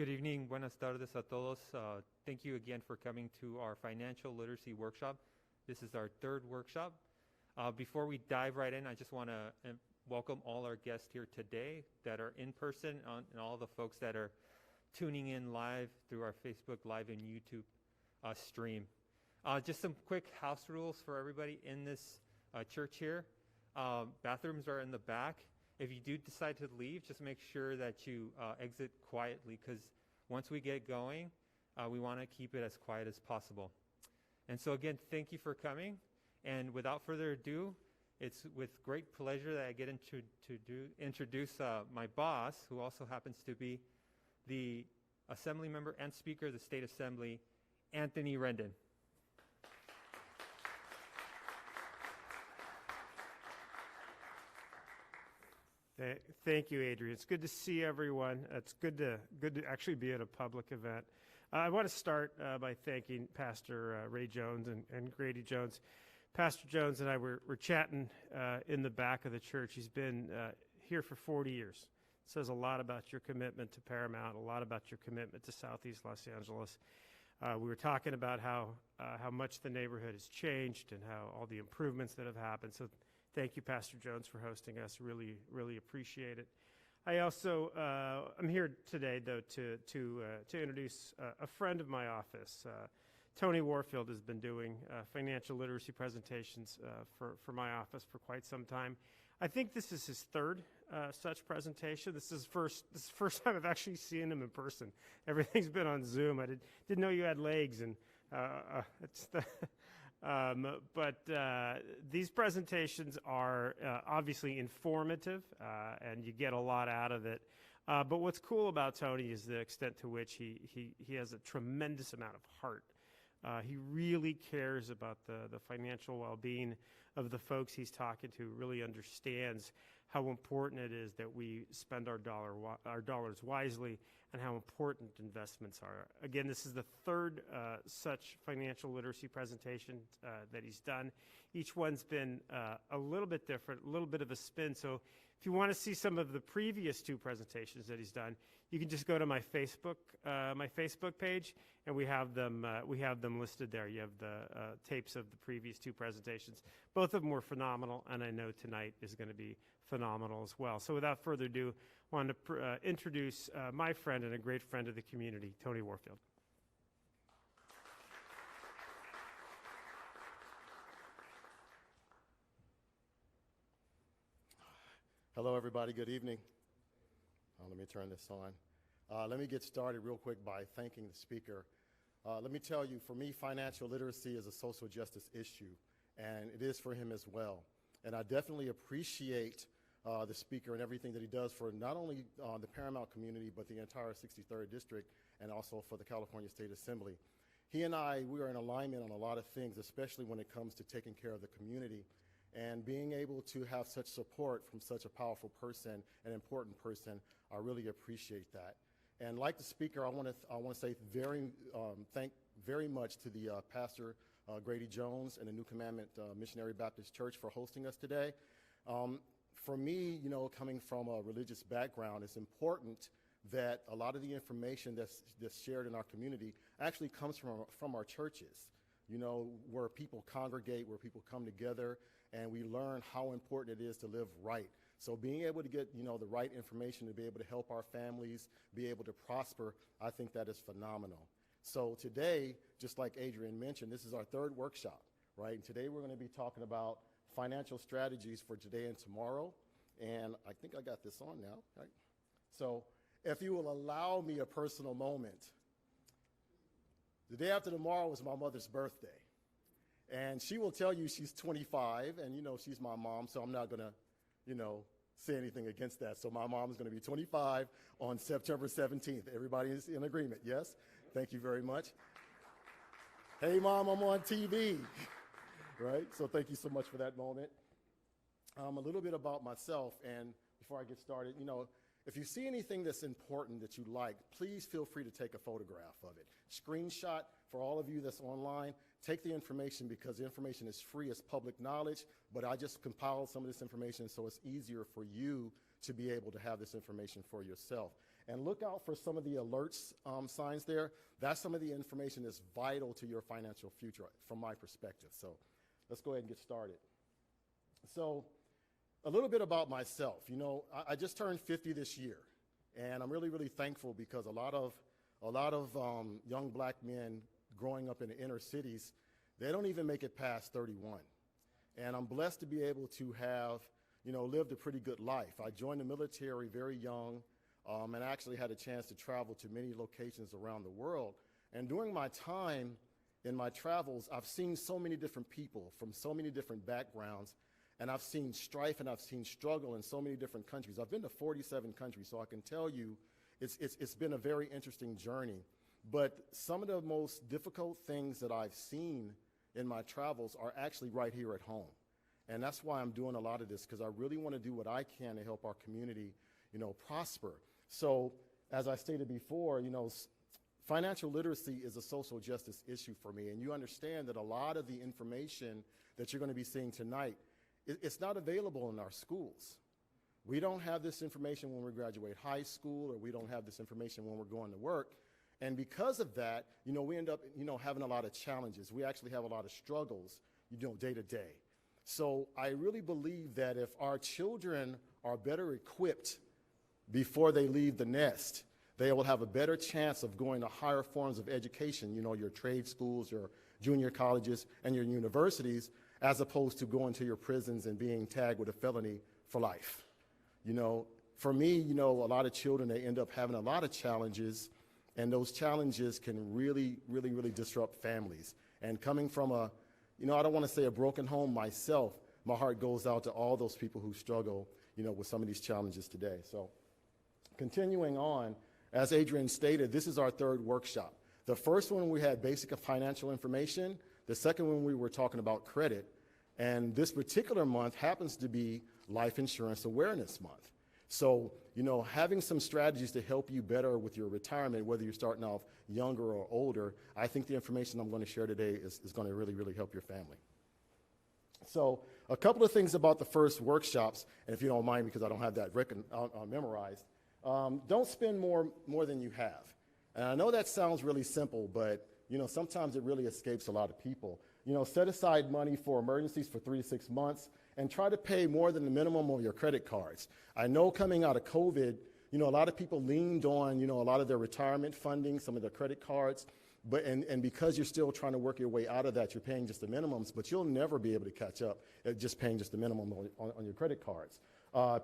Good evening. Buenas tardes a todos. Thank you again for coming to our financial literacy workshop. This is our third workshop. Before we dive right in, I just want to welcome all our guests here today that are in person and all the folks that are tuning in live through our Facebook Live and YouTube stream. Just some quick house rules for everybody in this church here. Bathrooms are in the back. If you do decide to leave, just make sure that you exit quietly, because once we get going, we want to keep it as quiet as possible. And so again, thank you for coming. And without further ado, it's with great pleasure that I get to introduce my boss, who also happens to be the Assembly member and Speaker of the State Assembly, Anthony Rendon. Thank you, Adrian. It's good to see everyone. It's good to actually be at a public event. I want to start by thanking Pastor Ray Jones and Grady Jones. Pastor Jones and I were chatting in the back of the church. He's been here for 40 years. It says a lot about your commitment to Paramount, a lot about your commitment to Southeast Los Angeles. We were talking about how much the neighborhood has changed and how all the improvements that have happened. So thank you, Pastor Jones, for hosting us. Really, really appreciate it. I also I'm here today, though, to introduce a friend of my office. Tony Warfield has been doing financial literacy presentations for my office for quite some time. I think this is his third such presentation. This is the first time I've actually seen him in person. Everything's been on Zoom. I didn't know you had legs, and it's the. But these presentations are obviously informative, and you get a lot out of it. But what's cool about Tony is the extent to which he has a tremendous amount of heart. He really cares about the financial well-being of the folks he's talking to, really understands how important it is that we spend our dollars wisely, and how important investments are. Again, this is the third such financial literacy presentation that he's done. Each one's been a little bit different, a little bit of a spin. So if you want to see some of the previous two presentations that he's done, you can just go to my Facebook page, and we have them listed there. You have the tapes of the previous two presentations. Both of them were phenomenal, and I know tonight is going to be phenomenal as well. So without further ado, I want to introduce my friend and a great friend of the community, Tony Warfield. Hello, everybody. Good evening. Let me turn this on. Let me get started real quick by thanking the speaker. Let me tell you, for me, financial literacy is a social justice issue, and it is for him as well. And I definitely appreciate the speaker and everything that he does for not only the Paramount community, but the entire 63rd District, and also for the California State Assembly. He and we are in alignment on a lot of things, especially when it comes to taking care of the community. And being able to have such support from such a powerful person, an important person, I really appreciate that. And like the speaker, I want to say thank very much to the Pastor Grady Jones and the New Commandment Missionary Baptist Church for hosting us today. For me, coming from a religious background, it's important that a lot of the information that's shared in our community actually comes from our churches, where people congregate, where people come together, and we learn how important it is to live right. So being able to get, the right information to be able to help our families be able to prosper, I think that is phenomenal. So today, just like Adrian mentioned, this is our third workshop, right? And today we're going to be talking about financial strategies for today and tomorrow. And I think I got this on now, right? So if you will allow me a personal moment, the day after tomorrow is my mother's birthday. And she will tell you she's 25, and she's my mom, so I'm not going to, say anything against that. So my mom is going to be 25 on September 17th. Everybody is in agreement, yes? Thank you very much. Hey, Mom, I'm on TV, right? So thank you so much for that moment. A little bit about myself, and before I get started, if you see anything that's important that you like, please feel free to take a photograph of it. Screenshot for all of you that's online. Take the information, because the information is free. It's public knowledge, but I just compiled some of this information so it's easier for you to be able to have this information for yourself. And look out for some of the alerts signs there. That's some of the information that's vital to your financial future from my perspective. So let's go ahead and get started. So a little bit about myself. You know, I just turned 50 this year, and I'm really, really thankful because a lot of young black men growing up in the inner cities, they don't even make it past 31. And I'm blessed to be able to have, you know, lived a pretty good life. I joined the military very young, and actually had a chance to travel to many locations around the world. And during my time in my travels, I've seen so many different people from so many different backgrounds, and I've seen strife and I've seen struggle in so many different countries. I've been to 47 countries, so I can tell you it's been a very interesting journey. But some of the most difficult things that I've seen in my travels are actually right here at home. And that's why I'm doing a lot of this, because I really want to do what I can to help our community, you know, prosper. So as I stated before, you know, financial literacy is a social justice issue for me. And you understand that a lot of the information that you're going to be seeing tonight, it's not available in our schools. We don't have this information when we graduate high school, or we don't have this information when we're going to work. And because of that, you know, we end up, you know, having a lot of challenges. We actually have a lot of struggles, you know, day to day. So I really believe that if our children are better equipped before they leave the nest, they will have a better chance of going to higher forms of education, you know, your trade schools, your junior colleges, and your universities, as opposed to going to your prisons and being tagged with a felony for life. You know, for me, you know, a lot of children, they end up having a lot of challenges, and those challenges can really, really, really disrupt families. And coming from a, you know, I don't want to say a broken home myself, my heart goes out to all those people who struggle, you know, with some of these challenges today. So continuing on, as Adrian stated, this is our third workshop. The first one we had basic financial information. The second one we were talking about credit. And this particular month happens to be Life Insurance Awareness Month. So, you know, having some strategies to help you better with your retirement, whether you're starting off younger or older, I think the information I'm going to share today is going to really, really help your family. So a couple of things about the first workshops, and if you don't mind, because I don't have that memorized, don't spend more than you have. And I know that sounds really simple, but, you know, sometimes it really escapes a lot of people. You know, set aside money for emergencies for 3 to 6 months, and try to pay more than the minimum of your credit cards. I know coming out of COVID, you know, a lot of people leaned on, you know, a lot of their retirement funding, some of their credit cards, but and because you're still trying to work your way out of that, you're paying just the minimums, but you'll never be able to catch up at just paying just the minimum on your credit cards.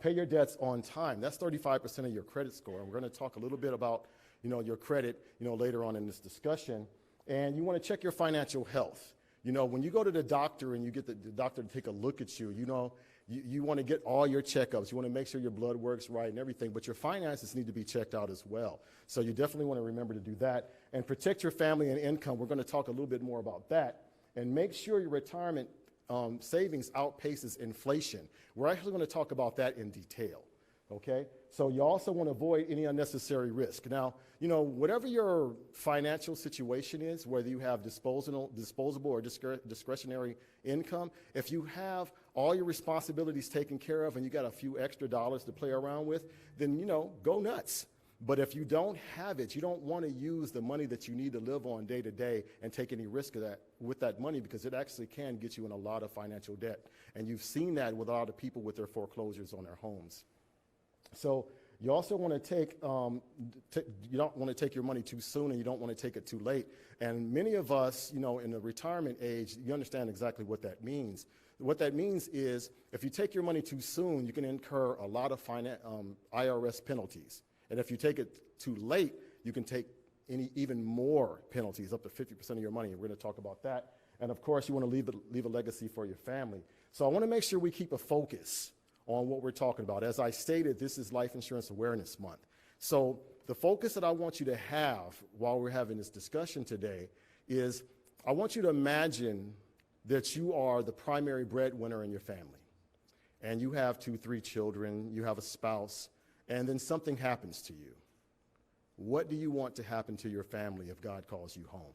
Pay your debts on time. That's 35% of your credit score. And we're going to talk a little bit about, you know, your credit, you know, later on in this discussion. And you want to check your financial health. You know, when you go to the doctor and you get the doctor to take a look at you, you know, you want to get all your checkups. You want to make sure your blood works right and everything, but your finances need to be checked out as well. So you definitely want to remember to do that. And protect your family and income. We're going to talk a little bit more about that. And make sure your retirement savings outpaces inflation. We're actually going to talk about that in detail. Okay? So you also want to avoid any unnecessary risk. Now, you know, whatever your financial situation is, whether you have disposable or discretionary income, if you have all your responsibilities taken care of and you got a few extra dollars to play around with, then, you know, go nuts. But if you don't have it, you don't want to use the money that you need to live on day to day and take any risk of that with that money, because it actually can get you in a lot of financial debt. And you've seen that with a lot of people with their foreclosures on their homes. So you also want to take, you don't want to take your money too soon, and you don't want to take it too late. And many of us, you know, in the retirement age, you understand exactly what that means. What that means is if you take your money too soon, you can incur a lot of IRS penalties. And if you take it too late, you can take even more penalties, up to 50% of your money. And we're going to talk about that. And of course, you want to leave a legacy for your family. So I want to make sure we keep a focus on what we're talking about. As I stated, this is Life Insurance Awareness Month. So the focus that I want you to have while we're having this discussion today is I want you to imagine that you are the primary breadwinner in your family. And you have 2, 3 children, you have a spouse, and then something happens to you. What do you want to happen to your family if God calls you home?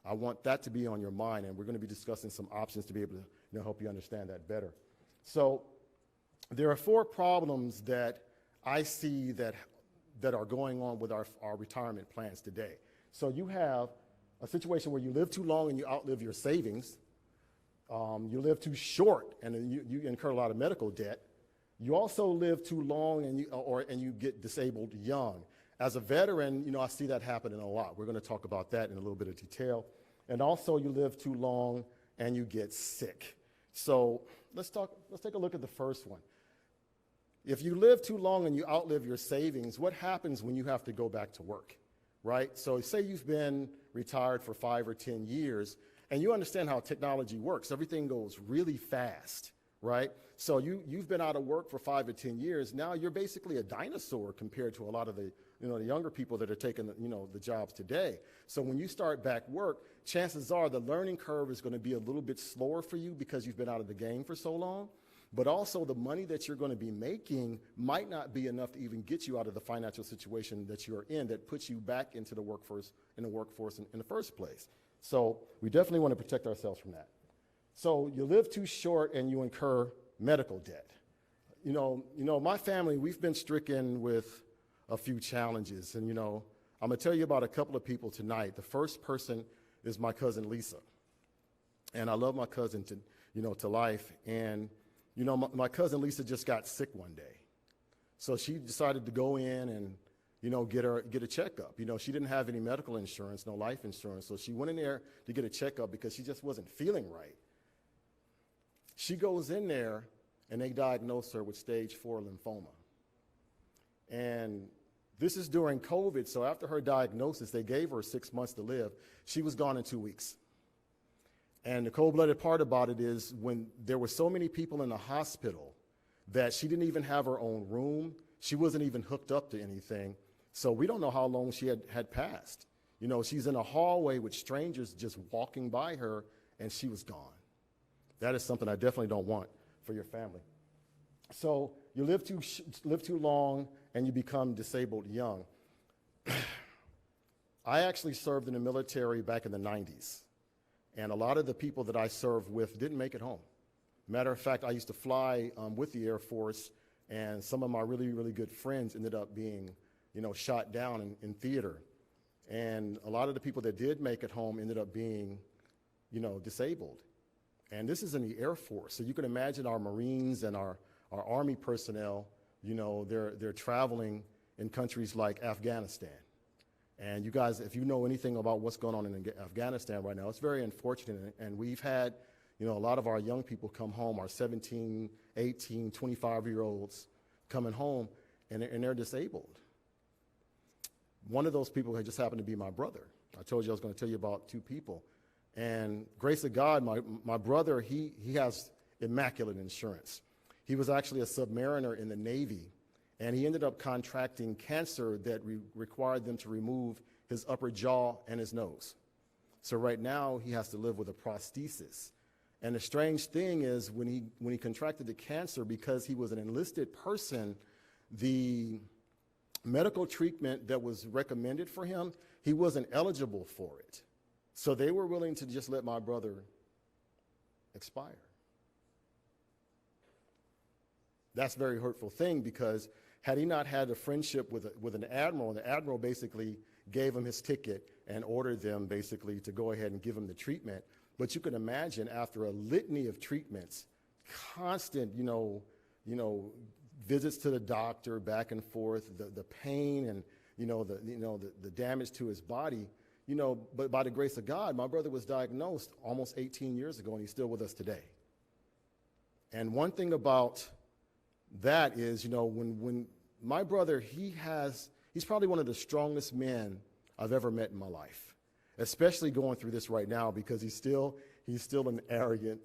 I want that to be on your mind, and we're going to be discussing some options to be able to, you know, help you understand that better. So there are 4 problems that I see that are going on with our retirement plans today. So you have a situation where you live too long and you outlive your savings. You live too short and you incur a lot of medical debt. You also live too long and you get disabled young. As a veteran, I see that happening a lot. We're going to talk about that in a little bit of detail. And also you live too long and you get sick. So let's take a look at the first one. If you live too long and you outlive your savings, what happens when you have to go back to work, right? So say you've been retired for 5 or 10 years, and you understand how technology works. Everything goes really fast, right? So you've been out of work for 5 or 10 years. Now you're basically a dinosaur compared to a lot of the younger people that are taking the jobs today. So when you start back work, chances are the learning curve is going to be a little bit slower for you because you've been out of the game for so long. But also the money that you're going to be making might not be enough to even get you out of the financial situation that you're in that puts you back into the workforce in the first place. So we definitely want to protect ourselves from that. So you live too short and you incur medical debt. My family, we've been stricken with a few challenges. And, I'm going to tell you about a couple of people tonight. The first person is my cousin Lisa. And I love my cousin to life. And my cousin Lisa just got sick one day. So she decided to go in and, get a checkup. She didn't have any medical insurance, no life insurance. So she went in there to get a checkup because she just wasn't feeling right. She goes in there and they diagnosed her with stage 4 lymphoma. And this is during COVID. So after her diagnosis, they gave her 6 months to live. She was gone in 2 weeks. And the cold-blooded part about it is when there were so many people in the hospital that she didn't even have her own room. She wasn't even hooked up to anything. So we don't know how long she had passed. She's in a hallway with strangers just walking by her, and she was gone. That is something I definitely don't want for your family. So you live too long, and you become disabled young. I actually served in the military back in the 90s. And a lot of the people that I served with didn't make it home. Matter of fact, I used to fly with the Air Force, and some of my really, really good friends ended up being, shot down in theater. And a lot of the people that did make it home ended up being, disabled. And this is in the Air Force. So you can imagine our Marines and our Army personnel, they're traveling in countries like Afghanistan. And you guys, if you know anything about what's going on in Afghanistan right now, it's very unfortunate. And we've had, a lot of our young people come home, our 17, 18, 25-year-olds coming home, and they're disabled. One of those people had just happened to be my brother. I told you I was going to tell you about 2 people. And grace of God, my brother, he has immaculate insurance. He was actually a submariner in the Navy. And he ended up contracting cancer that required them to remove his upper jaw and his nose. So right now he has to live with a prosthesis. And the strange thing is when he contracted the cancer, because he was an enlisted person, the medical treatment that was recommended for him, he wasn't eligible for it. So they were willing to just let my brother expire. That's a very hurtful thing because had he not had a friendship with an admiral, and the admiral basically gave him his ticket and ordered them basically to go ahead and give him the treatment. But you can imagine after a litany of treatments, constant, visits to the doctor back and forth, the pain and, the damage to his body, but by the grace of God, my brother was diagnosed almost 18 years ago and he's still with us today. And one thing about that is, when my brother, he's probably one of the strongest men I've ever met in my life, especially going through this right now because he's still an arrogant,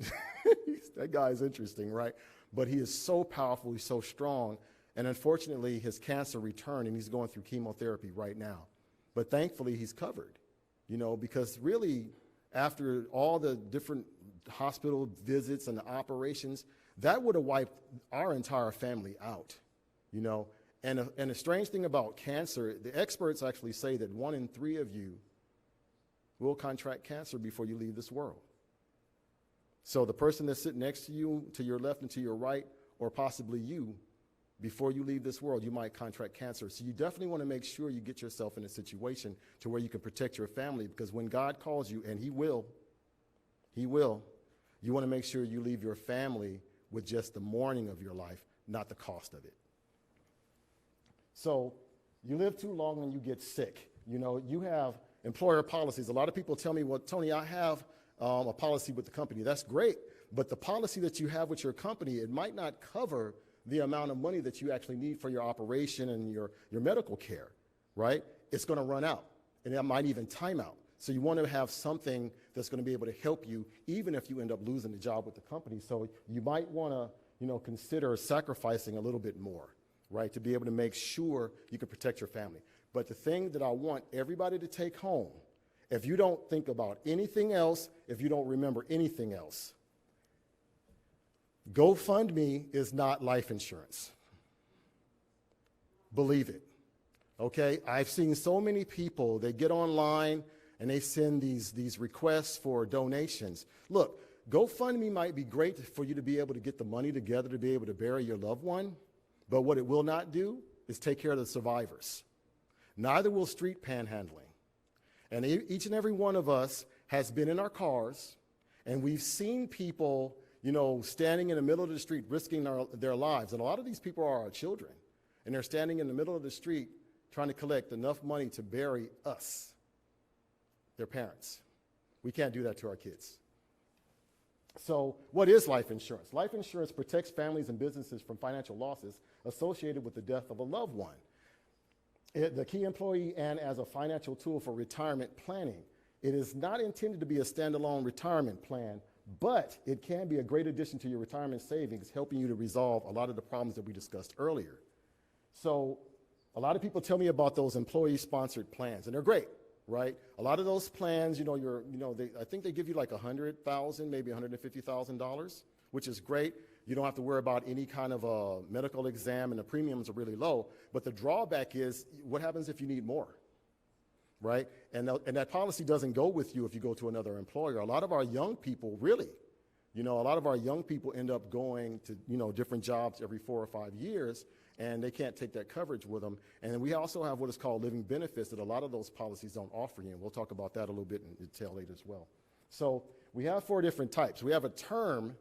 that guy is interesting, right? But he is so powerful, he's so strong, and unfortunately his cancer returned and he's going through chemotherapy right now. But thankfully he's covered, because really after all the different hospital visits and the operations, that would have wiped our entire family out, And the strange thing about cancer, the experts actually say that 1 in 3 of you will contract cancer before you leave this world. So the person that's sitting next to you, to your left and to your right, or possibly you, before you leave this world, you might contract cancer. So you definitely want to make sure you get yourself in a situation to where you can protect your family, because when God calls you, and he will, you want to make sure you leave your family with just the mourning of your life, not the cost of it. So you live too long and you get sick. You know, you have employer policies. A lot of people tell me, well, Tony, I have a policy with the company. That's great, but the policy that you have with your company, it might not cover the amount of money that you actually need for your operation and your medical care, right? It's going to run out, and it might even time out. So you want to have something that's going to be able to help you, even if you end up losing the job with the company. So you might want to, you know, consider sacrificing a little bit more, right, to be able to make sure you can protect your family. But the thing that I want everybody to take home, if you don't think about anything else, if you don't remember anything else, Gofundme is not life insurance. Believe it. Okay? I've seen so many people, they get online and they send these requests for donations. Look, GoFundMe might be great for you to be able to get the money together to be able to bury your loved one, but what it will not do is take care of the survivors. Neither will street panhandling. And each and every one of us has been in our cars, and we've seen people, you know, standing in the middle of the street risking their lives. And a lot of these people are our children, and they're standing in the middle of the street trying to collect enough money to bury us, their parents. We can't do that to our kids. So what is life insurance? Life insurance protects families and businesses from financial losses associated with the death of a loved one, the key employee, and as a financial tool for retirement planning. It is not intended to be a standalone retirement plan, but it can be a great addition to your retirement savings, helping you to resolve a lot of the problems that we discussed earlier. So a lot of people tell me about those employee-sponsored plans, and they're great, right? A lot of those plans, you know, I think they give you like $100,000, maybe $150,000, which is great. You don't have to worry about any kind of a medical exam, and the premiums are really low. But the drawback is, what happens if you need more, right? And that policy doesn't go with you if you go to another employer. A lot of our young people, really, you know, a lot of our young people end up going to, you know, different jobs every 4 or 5 years, and they can't take that coverage with them. And then we also have what is called living benefits that a lot of those policies don't offer you, and we'll talk about that a little bit in detail later as well. So we have 4 different types. We have a term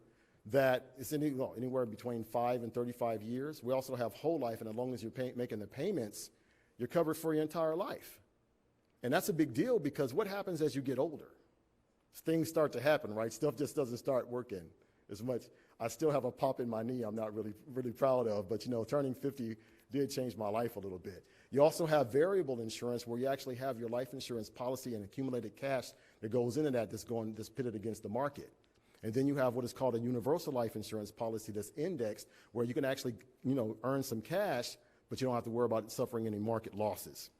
that is anywhere between 5 and 35 years. We also have whole life, and as long as you're making the payments, you're covered for your entire life. And that's a big deal, because what happens as you get older? Things start to happen, right? Stuff just doesn't start working as much. I still have a pop in my knee I'm not really proud of, but, you know, turning 50 did change my life a little bit. You also have variable insurance, where you actually have your life insurance policy and accumulated cash that goes into that's pitted against the market. And then you have what is called a universal life insurance policy that's indexed, where you can actually, you know, earn some cash, but you don't have to worry about suffering any market losses.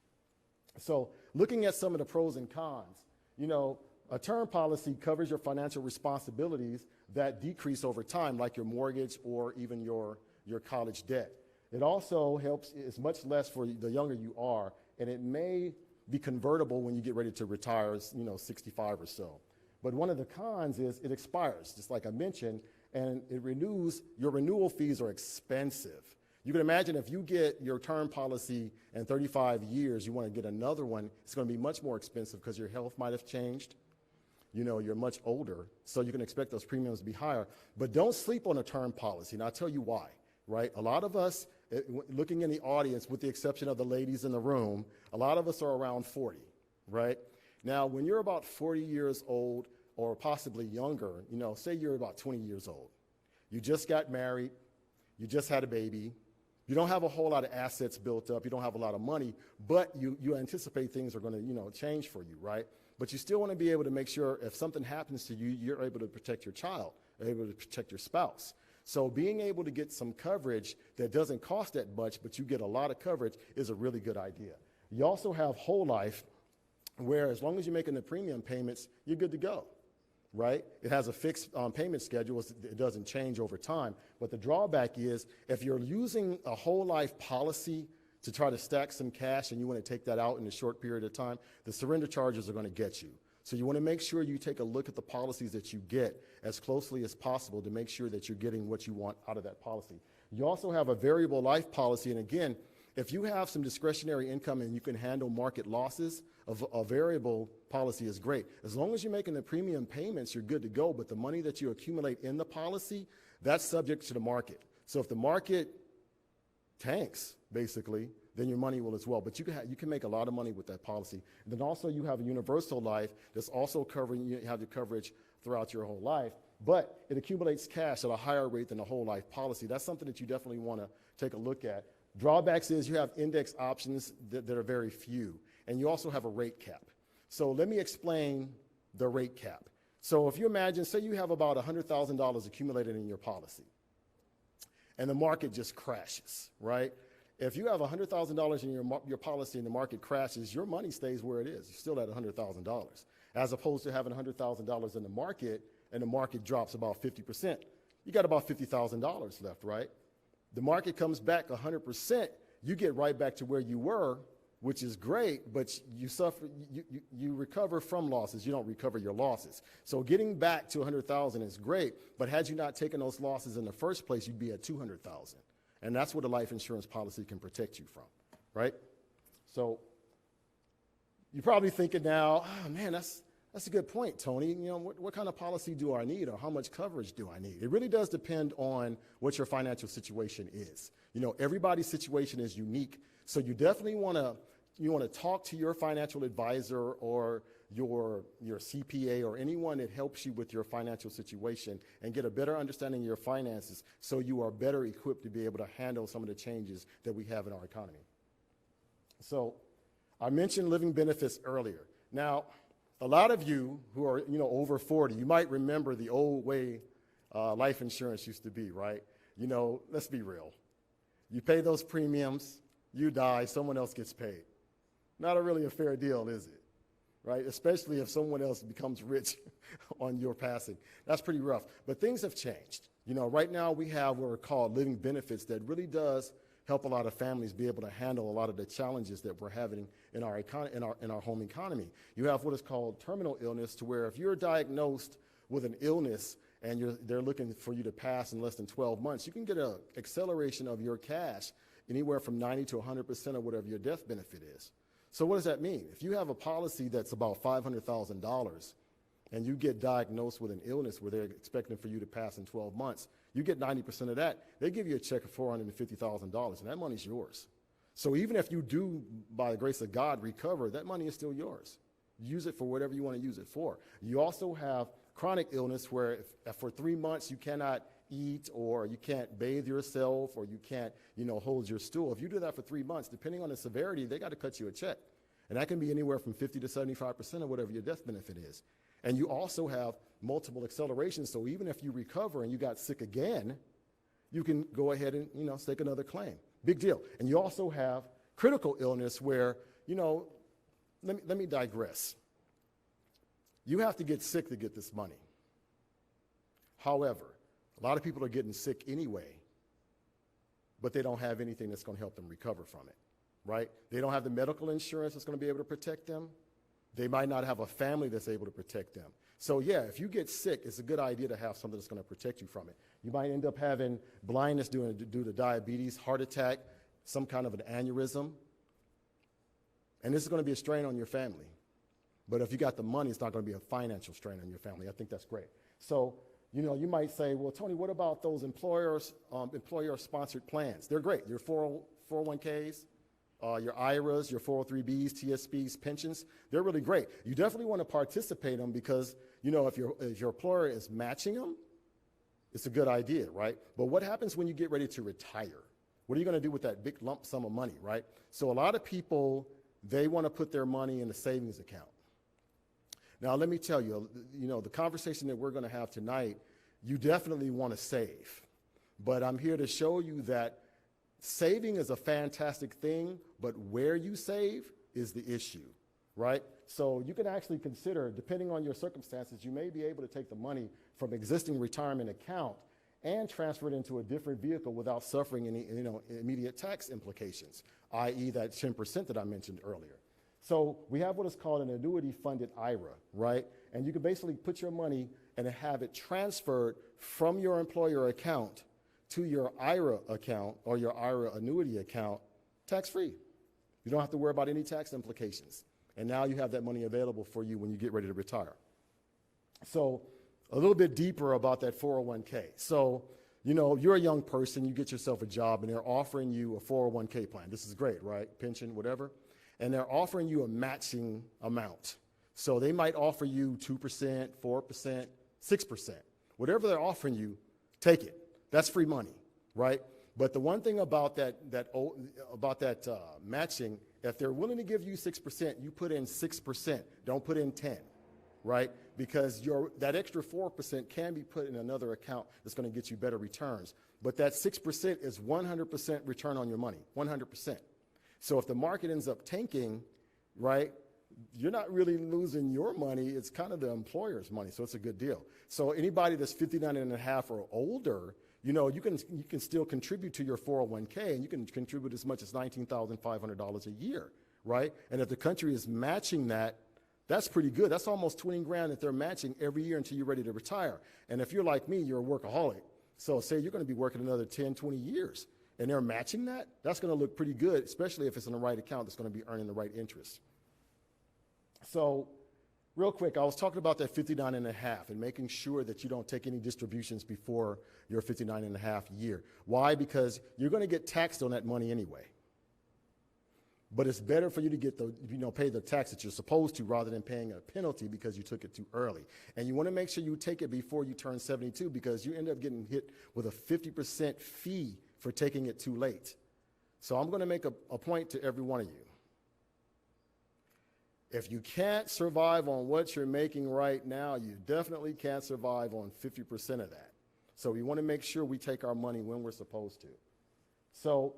So looking at some of the pros and cons, you know, a term policy covers your financial responsibilities that decrease over time, like your mortgage or even your college debt. It also helps, it's much less for the younger you are, and it may be convertible when you get ready to retire, you know, 65 or so. But one of the cons is it expires, just like I mentioned, and it renews. Your renewal fees are expensive. You can imagine if you get your term policy in 35 years, you want to get another one, it's going to be much more expensive because your health might have changed. You know, you're much older, so you can expect those premiums to be higher. But don't sleep on a term policy, and I'll tell you why, right? A lot of us, looking in the audience, with the exception of the ladies in the room, a lot of us are around 40, right? Now, when you're about 40 years old or possibly younger, you know, say you're about 20 years old, you just got married, you just had a baby, you don't have a whole lot of assets built up, you don't have a lot of money, but you anticipate things are going to, you know, change for you, right? But you still want to be able to make sure if something happens to you, you're able to protect your child, able to protect your spouse. So being able to get some coverage that doesn't cost that much, but you get a lot of coverage, is a really good idea. You also have whole life, where as long as you're making the premium payments, you're good to go, right? It has a fixed payment schedule. It doesn't change over time. But the drawback is, if you're using a whole life policy to try to stack some cash and you want to take that out in a short period of time, the surrender charges are going to get you. So you want to make sure you take a look at the policies that you get as closely as possible to make sure that you're getting what you want out of that policy. You also have a variable life policy. And again, if you have some discretionary income and you can handle market losses, a variable policy is great. As long as you're making the premium payments, you're good to go. But the money that you accumulate in the policy, that's subject to the market. So if the market tanks, basically, then your money will as well. But you can make a lot of money with that policy. And then also you have a universal life that's also covering, you have the coverage throughout your whole life, but it accumulates cash at a higher rate than a whole life policy. That's something that you definitely want to take a look at. Drawbacks is you have index options that are very few, and you also have a rate cap. So let me explain the rate cap. So if you imagine, say you have about $100,000 accumulated in your policy, and the market just crashes, right? If you have $100,000 in your policy and the market crashes, your money stays where it is. You're still at $100,000, as opposed to having $100,000 in the market and the market drops about 50%. You got about $50,000 left, right? The market comes back 100%, you get right back to where you were, which is great, but you recover from losses. You don't recover your losses. So getting back to 100,000 is great, but had you not taken those losses in the first place, you'd be at 200,000. And that's what a life insurance policy can protect you from, right? So you're probably thinking now, oh man, that's a good point, Tony. You know, what kind of policy do I need, or how much coverage do I need? It really does depend on what your financial situation is. You know, everybody's situation is unique, so you definitely want to talk to your financial advisor or your CPA or anyone that helps you with your financial situation and get a better understanding of your finances so you are better equipped to be able to handle some of the changes that we have in our economy. So I mentioned living benefits earlier. Now, a lot of you who are, over 40, you might remember the old way life insurance used to be, right? You know, let's be real. You pay those premiums, you die, someone else gets paid. Not really a fair deal, is it? Right? Especially if someone else becomes rich on your passing. That's pretty rough. But things have changed. You know, right now we have what are called living benefits that really does help a lot of families be able to handle a lot of the challenges that we're having in our home economy. You have what is called terminal illness, to where if you're diagnosed with an illness and they're looking for you to pass in less than 12 months, you can get an acceleration of your cash anywhere from 90 to 100% of whatever your death benefit is. So what does that mean? If you have a policy that's about $500,000 and you get diagnosed with an illness where they're expecting for you to pass in 12 months, you get 90% of that, they give you a check of $450,000, and that money's yours. So even if you do, by the grace of God, recover, that money is still yours. Use it for whatever you want to use it for. You also have chronic illness where if for 3 months you cannot eat, or you can't bathe yourself, or you can't, hold your stool. If you do that for 3 months, depending on the severity, they got to cut you a check. And that can be anywhere from 50 to 75% of whatever your death benefit is. And you also have multiple accelerations. So even if you recover and you got sick again, you can go ahead and, stake another claim. Big deal. And you also have critical illness where, let me digress. You have to get sick to get this money. However, a lot of people are getting sick anyway, but they don't have anything that's going to help them recover from it, right? They don't have the medical insurance that's going to be able to protect them. They might not have a family that's able to protect them. So yeah, if you get sick, it's a good idea to have something that's going to protect you from it. You might end up having blindness due to diabetes, heart attack, some kind of an aneurysm, and this is going to be a strain on your family. But if you got the money, it's not going to be a financial strain on your family. I think that's great. So, you might say, well, Tony, what about those employer-sponsored plans? They're great. Your 401ks, your IRAs, your 403bs, TSPs, pensions, they're really great. You definitely want to participate in them because, if your employer is matching them, it's a good idea, right? But what happens when you get ready to retire? What are you going to do with that big lump sum of money, right? So a lot of people, they want to put their money in a savings account. Now, let me tell you, the conversation that we're going to have tonight, you definitely want to save. But I'm here to show you that saving is a fantastic thing, but where you save is the issue, right? So you can actually consider, depending on your circumstances, you may be able to take the money from existing retirement account and transfer it into a different vehicle without suffering any immediate tax implications, i.e. that 10% that I mentioned earlier. So we have what is called an Annuity Funded Ira, right? And you can basically put your money and have it transferred from your employer account to your IRA account or your IRA annuity account tax-free. You don't have to worry about any tax implications. And now you have that money available for you when you get ready to retire. So a little bit deeper about that 401k. So, you know, you're a young person, you get yourself a job, and they're offering you a 401k plan. This is great, right? Pension, whatever. And they're offering you a matching amount. So they might offer you 2%, 4%, 6%. Whatever they're offering you, take it. That's free money, right? But the one thing about that matching, if they're willing to give you 6%, you put in 6%. Don't put in 10, right? Because that extra 4% can be put in another account that's going to get you better returns. But that 6% is 100% return on your money, 100%. So if the market ends up tanking, right, you're not really losing your money. It's kind of the employer's money, so it's a good deal. So anybody that's 59 and a half or older, you know, you can still contribute to your 401k, and you can contribute as much as $19,500 a year, right? And if the country is matching that, that's pretty good. That's almost 20 grand that they're matching every year until you're ready to retire. And if you're like me, you're a workaholic. So say you're going to be working another 10, 20 years, and they're matching that, that's going to look pretty good, especially if it's in the right account that's going to be earning the right interest. So real quick, I was talking about that 59 and a half and making sure that you don't take any distributions before your 59 and a half year. Why? Because you're going to get taxed on that money anyway. But it's better for you to get pay the tax that you're supposed to rather than paying a penalty because you took it too early. And you want to make sure you take it before you turn 72 because you end up getting hit with a 50% fee for taking it too late. So I'm going to make a point to every one of you. If you can't survive on what you're making right now, you definitely can't survive on 50% of that. So we want to make sure we take our money when we're supposed to. So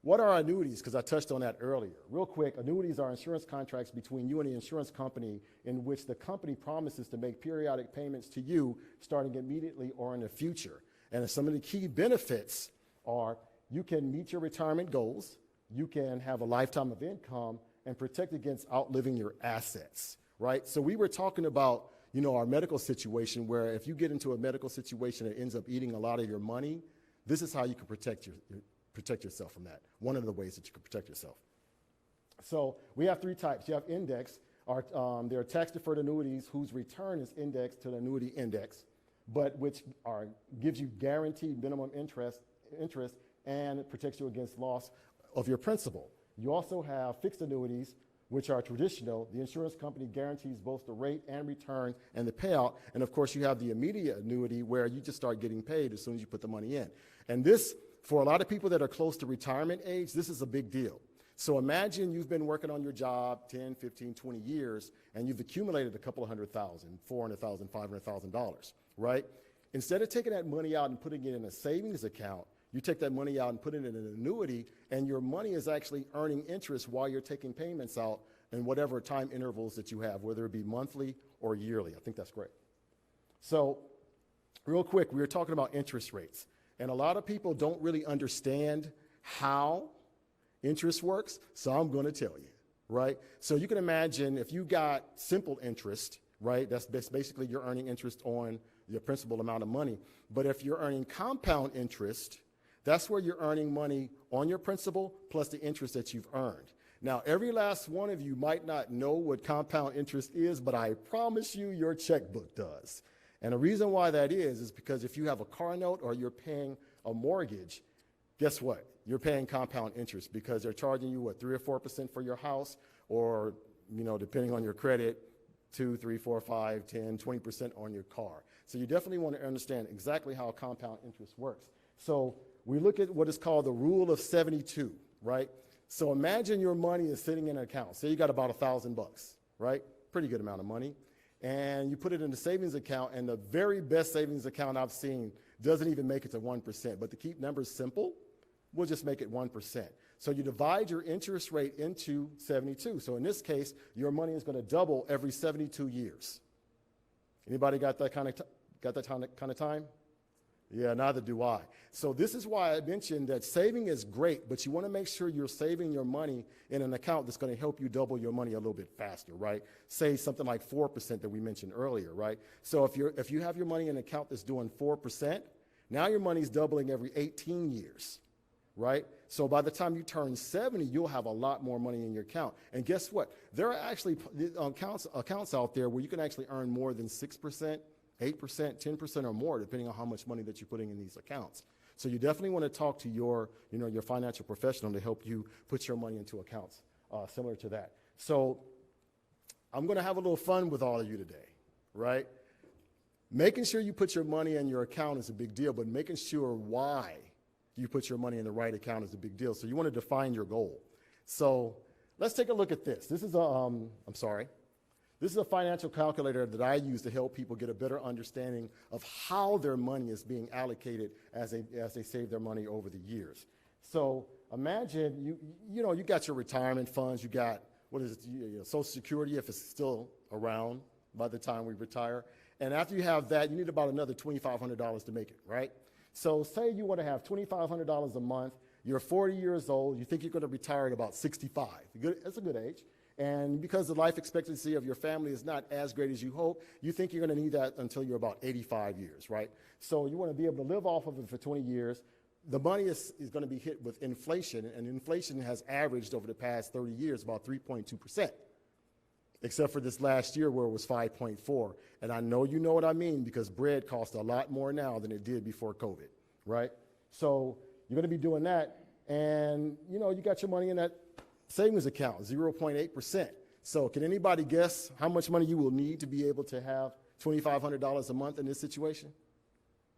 what are annuities? Because I touched on that earlier. Real quick, annuities are insurance contracts between you and the insurance company in which the company promises to make periodic payments to you starting immediately or in the future. And some of the key benefits are you can meet your retirement goals, you can have a lifetime of income, and protect against outliving your assets, right? So we were talking about, you know, our medical situation where if you get into a medical situation that ends up eating a lot of your money, this is how you can protect yourself from that. One of the ways that you can protect yourself. So we have three types. You have index. There are tax-deferred annuities whose return is indexed to the annuity index, but which gives you guaranteed minimum interest and it protects you against loss of your principal. You also have fixed annuities, which are traditional. The insurance company guarantees both the rate and return and the payout. And of course, you have the immediate annuity where you just start getting paid as soon as you put the money in. And this, for a lot of people that are close to retirement age, this is a big deal. So imagine you've been working on your job 10, 15, 20 years, and you've accumulated a couple of $100,000, $400,000, $500,000, right? Instead of taking that money out and putting it in a savings account, you take that money out and put it in an annuity, and your money is actually earning interest while you're taking payments out in whatever time intervals that you have, whether it be monthly or yearly. I think that's great. So real quick, we were talking about interest rates, and a lot of people don't really understand how interest works, so I'm going to tell you, right? So you can imagine if you got simple interest, right, that's basically you're earning interest on your principal amount of money, but if you're earning compound interest, that's where you're earning money on your principal plus the interest that you've earned. Now, every last one of you might not know what compound interest is, but I promise you your checkbook does. And the reason why that is because if you have a car note or you're paying a mortgage, guess what? You're paying compound interest because they're charging you, 3 or 4% for your house, or, you know, depending on your credit, 2, 3, 4, 5, 10, 20% on your car. So you definitely want to understand exactly how compound interest works. So we look at what is called the rule of 72, right? So imagine your money is sitting in an account. Say you got about $1,000, right? Pretty good amount of money. And you put it in the savings account, and the very best savings account I've seen doesn't even make it to 1%. But to keep numbers simple, we'll just make it 1%. So you divide your interest rate into 72. So in this case, your money is going to double every 72 years. Anybody got that kind of time? Yeah, neither do I. So this is why I mentioned that saving is great, but you want to make sure you're saving your money in an account that's going to help you double your money a little bit faster, right? Say something like 4% that we mentioned earlier, right? So if you have your money in an account that's doing 4%, Now your money's doubling every 18 years, right? So by the time you turn 70, you'll have a lot more money in your account. And guess what? There are actually accounts out there where you can actually earn more than 6%, 8%, 10% or more, depending on how much money that you're putting in these accounts. So you definitely want to talk to your financial professional to help you put your money into accounts similar to that. So I'm going to have a little fun with all of you today, right? Making sure you put your money in your account is a big deal, but making sure why you put your money in the right account is a big deal. So you want to define your goal. So let's take a look at this. This is a financial calculator that I use to help people get a better understanding of how their money is being allocated as they save their money over the years. So imagine you got your retirement funds, you got Social Security if it's still around by the time we retire. And after you have that, you need about another $2,500 to make it, right? So say you want to have $2,500 a month, you're 40 years old, you think you're going to retire at about 65. That's a good age. And because the life expectancy of your family is not as great as you hope, you think you're going to need that until you're about 85 years, right? So you want to be able to live off of it for 20 years. The money is going to be hit with inflation, and inflation has averaged over the past 30 years about 3.2%. Except for this last year where it was 5.4. And I know you know what I mean because bread costs a lot more now than it did before COVID, right? So you're going to be doing that, and you got your money in that savings account, 0.8%. So can anybody guess how much money you will need to be able to have $2,500 a month in this situation,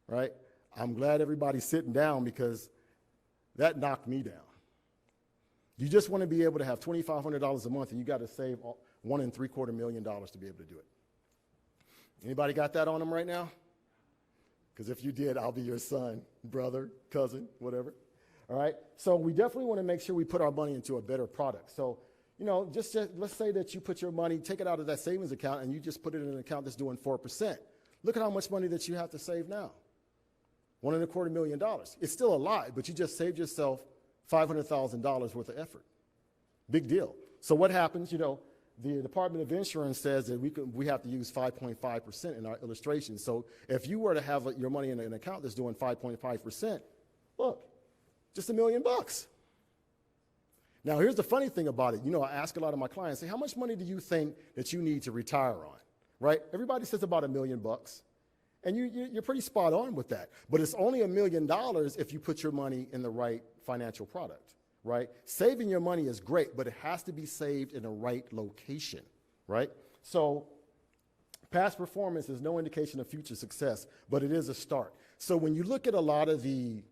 right? I'm glad everybody's sitting down because that knocked me down. You just want to be able to have $2,500 a month, and you got to save $1.75 million to be able to do it. Anybody got that on them right now? Because if you did, I'll be your son, brother, cousin, whatever. All right? So we definitely want to make sure we put our money into a better product. So, just let's say that you put your money, take it out of that savings account, and you just put it in an account that's doing 4%. Look at how much money that you have to save now. $1.25 million. It's still a lot, but you just saved yourself $500,000 worth of effort. Big deal. So what happens, the Department of Insurance says that we have to use 5.5% in our illustration. So if you were to have your money in an account that's doing 5.5%, look, just $1 million. Now, here's the funny thing about it. I ask a lot of my clients, say, how much money do you think that you need to retire on, right? Everybody says about $1 million. And you're pretty spot on with that. But it's only $1 million if you put your money in the right financial product, right? Saving your money is great, but it has to be saved in the right location, right? So past performance is no indication of future success, but it is a start. So when you look at a lot of the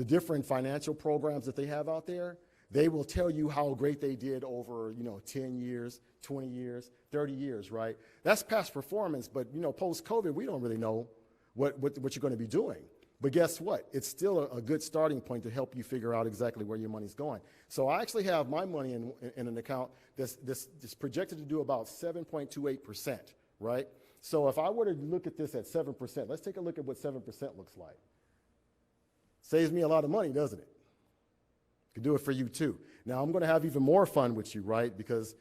different financial programs that they have out there, they will tell you how great they did over, 10 years, 20 years, 30 years, right? That's past performance, but, post-COVID, we don't really know what you're going to be doing. But guess what? It's still a good starting point to help you figure out exactly where your money's going. So I actually have my money in an account that's projected to do about 7.28%, right? So if I were to look at this at 7%, let's take a look at what 7% looks like. Saves me a lot of money, doesn't it? Could do it for you too. Now I'm going to have even more fun with you, right? Because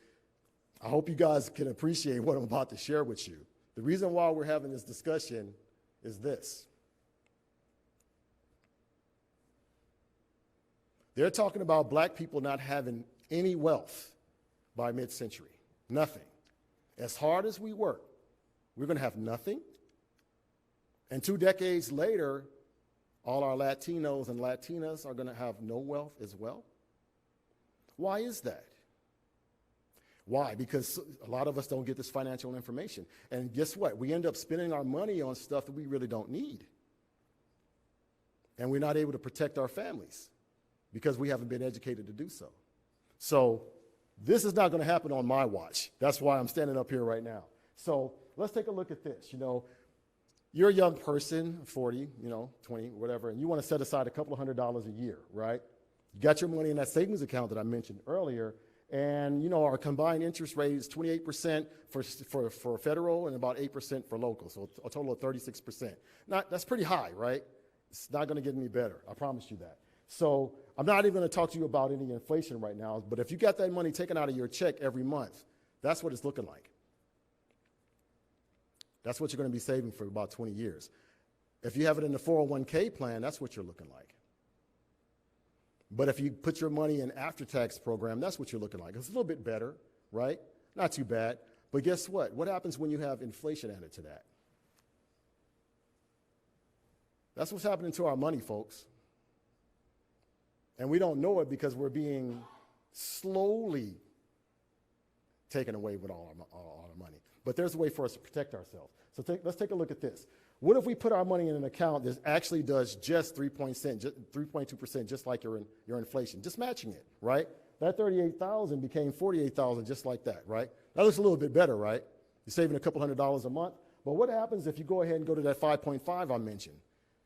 I hope you guys can appreciate what I'm about to share with you. The reason why we're having this discussion is this. They're talking about black people not having any wealth by mid-century. Nothing. As hard as we work, we're going to have nothing. And 2 decades later, all our Latinos and Latinas are going to have no wealth as well. Why is that? Why? Because a lot of us don't get this financial information. And guess what? We end up spending our money on stuff that we really don't need. And we're not able to protect our families because we haven't been educated to do so. So this is not going to happen on my watch. That's why I'm standing up here right now. So let's take a look at this. You're a young person, 40, 20, whatever, and you want to set aside a couple of $100s a year, right? You got your money in that savings account that I mentioned earlier, and, our combined interest rate is 28% for federal and about 8% for local, so a total of 36%. That's pretty high, right? It's not going to get any better. I promise you that. So I'm not even going to talk to you about any inflation right now, but if you got that money taken out of your check every month, that's what it's looking like. That's what you're going to be saving for about 20 years. If you have it in the 401k plan, that's what you're looking like. But if you put your money in after-tax program, that's what you're looking like. It's a little bit better, right? Not too bad. But guess what? What happens when you have inflation added to that? That's what's happening to our money, folks. And we don't know it because we're being slowly taken away with all our money. But there's a way for us to protect ourselves. So let's take a look at this. What if we put our money in an account that actually does just 3.2%, just like your inflation, just matching it, right? That $38,000 became $48,000 just like that, right? That looks a little bit better, right? You're saving a couple $100 a month. But what happens if you go ahead and go to that 5.5 I mentioned?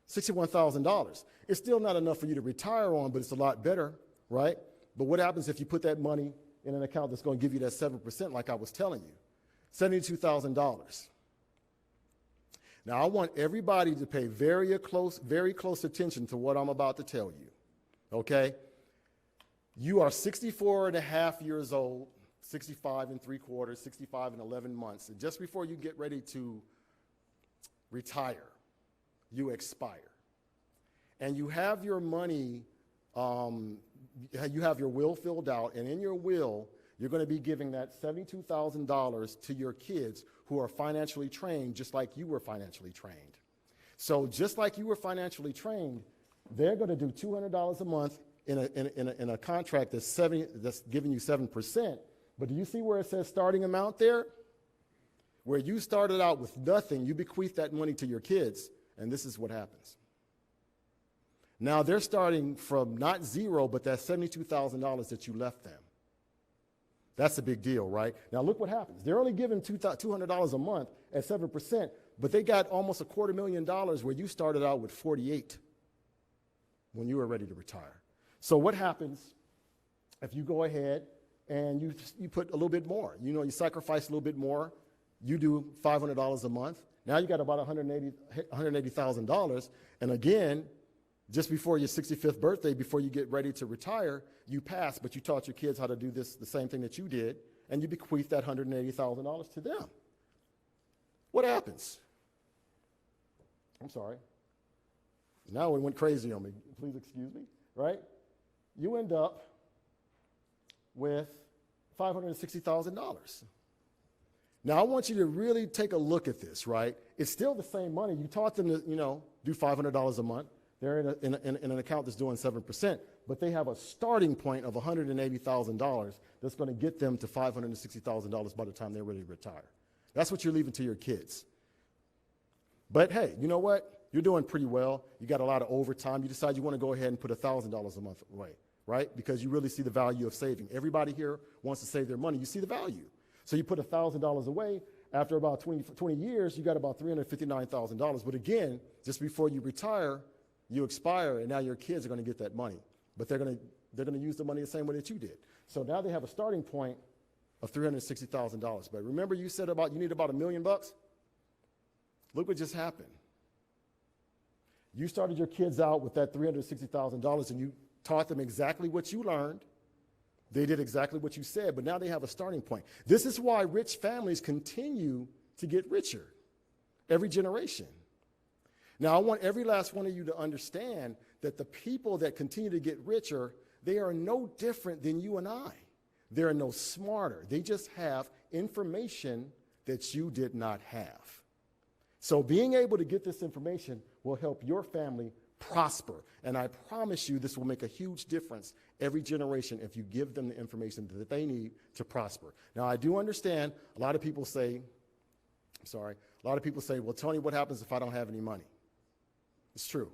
$61,000. It's still not enough for you to retire on, but it's a lot better, right? But what happens if you put that money in an account that's going to give you that 7% like I was telling you? $72,000. Now, I want everybody to pay very close attention to what I'm about to tell you, okay? You are 64 and a half years old, 65 and 3/4, 65 and 11 months, and just before you get ready to retire, you expire. And you have your money, you have your will filled out, and in your will, you're going to be giving that $72,000 to your kids who are financially trained just like you were financially trained. So just like you were financially trained, they're going to do $200 a month in a contract that's giving you 7%. But do you see where it says starting amount there? Where you started out with nothing, you bequeath that money to your kids, and this is what happens. Now they're starting from not zero, but that $72,000 that you left them. That's a big deal, right? Now look what happens. They're only giving $200 a month at 7%, but they got almost $250,000 where you started out with 48 when you were ready to retire. So what happens if you go ahead and you put a little bit more? You know, you sacrifice a little bit more. You do $500 a month. Now you got about $180,000. And again, just before your 65th birthday, before you get ready to retire, you pass, but you taught your kids how to do this, the same thing that you did, and you bequeath that $180,000 to them. What happens? I'm sorry. Now it went crazy on me. Please excuse me, right? You end up with $560,000. Now, I want you to really take a look at this, right? It's still the same money. You taught them to, do $500 a month. They're in an account that's doing 7%, but they have a starting point of $180,000 that's going to get them to $560,000 by the time they're ready to retire. That's what you're leaving to your kids. But hey, you know what? You're doing pretty well. You got a lot of overtime. You decide you want to go ahead and put $1,000 a month away, right? Because you really see the value of saving. Everybody here wants to save their money. You see the value. So you put $1,000 away. After about 20 years, you got about $359,000. But again, just before you retire, you expire, and now your kids are going to get that money. But they're going to use the money the same way that you did. So now they have a starting point of $360,000. But remember you said you need about $1 million? Look what just happened. You started your kids out with that $360,000, and you taught them exactly what you learned. They did exactly what you said, but now they have a starting point. This is why rich families continue to get richer every generation. Now, I want every last one of you to understand that the people that continue to get richer, they are no different than you and I. They are no smarter. They just have information that you did not have. So being able to get this information will help your family prosper. And I promise you this will make a huge difference every generation if you give them the information that they need to prosper. Now, I do understand a lot of people say, well, Tony, what happens if I don't have any money? It's true.